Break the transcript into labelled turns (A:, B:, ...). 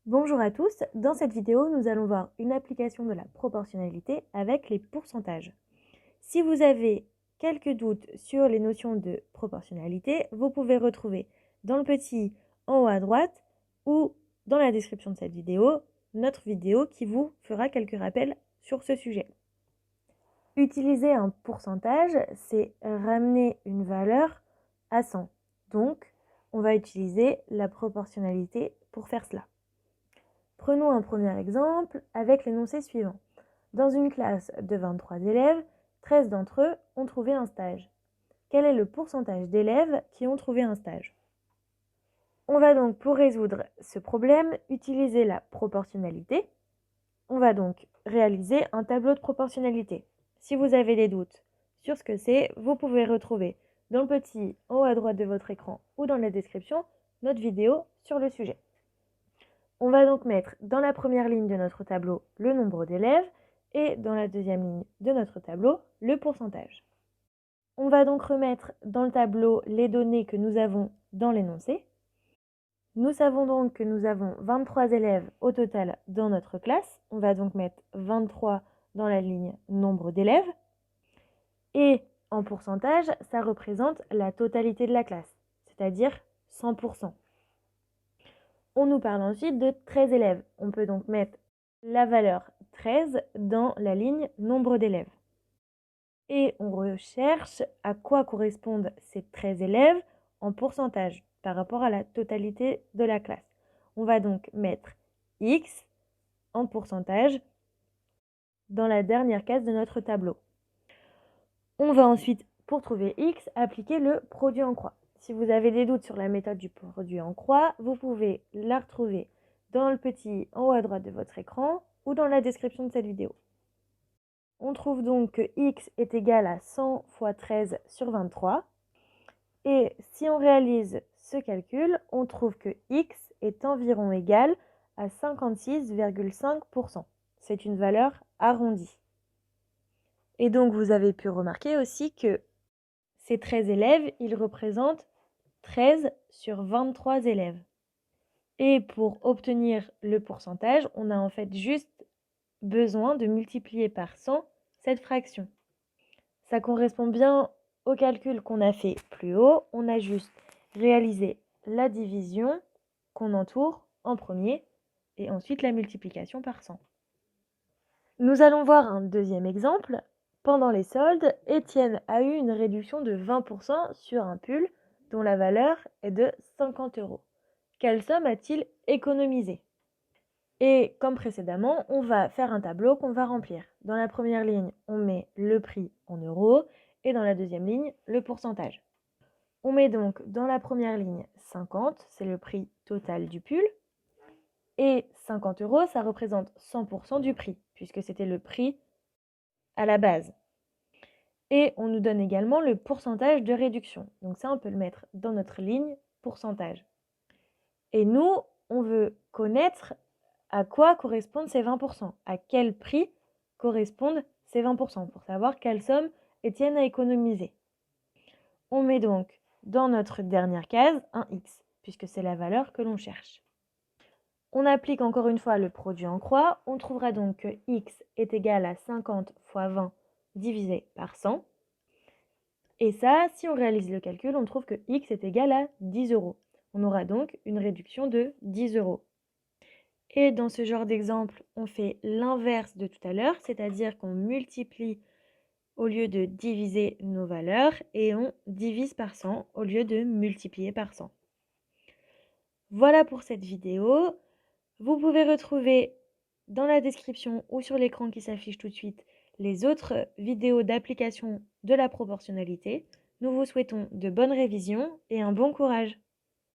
A: Bonjour à tous, dans cette vidéo nous allons voir une application de la proportionnalité avec les pourcentages. Si vous avez quelques doutes sur les notions de proportionnalité, vous pouvez retrouver dans le petit en haut à droite ou dans la description de cette vidéo, notre vidéo qui vous fera quelques rappels sur ce sujet. Utiliser un pourcentage, c'est ramener une valeur à 100. Donc, on va utiliser la proportionnalité pour faire cela. Prenons un premier exemple avec l'énoncé suivant. Dans une classe de 23 élèves, 13 d'entre eux ont trouvé un stage. Quel est le pourcentage d'élèves qui ont trouvé un stage? On va donc, pour résoudre ce problème, utiliser la proportionnalité. On va donc réaliser un tableau de proportionnalité. Si vous avez des doutes sur ce que c'est, vous pouvez retrouver dans le petit en haut à droite de votre écran ou dans la description notre vidéo sur le sujet. On va donc mettre dans la première ligne de notre tableau le nombre d'élèves et dans la deuxième ligne de notre tableau le pourcentage. On va donc remettre dans le tableau les données que nous avons dans l'énoncé. Nous savons donc que nous avons 23 élèves au total dans notre classe. On va donc mettre 23 dans la ligne nombre d'élèves. Et en pourcentage, ça représente la totalité de la classe, c'est-à-dire 100%. On nous parle ensuite de 13 élèves. On peut donc mettre la valeur 13 dans la ligne nombre d'élèves. Et on recherche à quoi correspondent ces 13 élèves en pourcentage par rapport à la totalité de la classe. On va donc mettre X en pourcentage dans la dernière case de notre tableau. On va ensuite, pour trouver X, appliquer le produit en croix. Si vous avez des doutes sur la méthode du produit en croix, vous pouvez la retrouver dans le petit en haut à droite de votre écran ou dans la description de cette vidéo. On trouve donc que X est égal à 100 fois 13 sur 23. Et si on réalise ce calcul, on trouve que X est environ égal à 56,5%. C'est une valeur arrondie. Et donc vous avez pu remarquer aussi que ces 13 élèves, ils représentent 13 sur 23 élèves. Et pour obtenir le pourcentage, on a en fait juste besoin de multiplier par 100 cette fraction. Ça correspond bien au calcul qu'on a fait plus haut. On a juste réalisé la division qu'on entoure en premier et ensuite la multiplication par 100. Nous allons voir un deuxième exemple. Pendant les soldes, Étienne a eu une réduction de 20% sur un pull dont la valeur est de 50 €. Quelle somme a-t-il économisé? Et comme précédemment, on va faire un tableau qu'on va remplir. Dans la première ligne, on met le prix en euros et dans la deuxième ligne, le pourcentage. On met donc dans la première ligne 50, c'est le prix total du pull. Et 50 €, ça représente 100% du prix, puisque c'était le prix à la base. Et on nous donne également le pourcentage de réduction. Donc ça, on peut le mettre dans notre ligne pourcentage. Et nous, on veut connaître à quoi correspondent ces 20%, à quel prix correspondent ces 20%, pour savoir quelle somme Étienne a économisé. On met donc dans notre dernière case un X, puisque c'est la valeur que l'on cherche. On applique encore une fois le produit en croix, on trouvera donc que X est égal à 50 fois 20 divisé par 100. Et ça, si on réalise le calcul, on trouve que X est égal à 10 €. On aura donc une réduction de 10 €. Et dans ce genre d'exemple, on fait l'inverse de tout à l'heure, c'est-à-dire qu'on multiplie au lieu de diviser nos valeurs et on divise par 100 au lieu de multiplier par 100. Voilà pour cette vidéo. Vous pouvez retrouver dans la description ou sur l'écran qui s'affiche tout de suite les autres vidéos d'application de la proportionnalité. Nous vous souhaitons de bonnes révisions et un bon courage.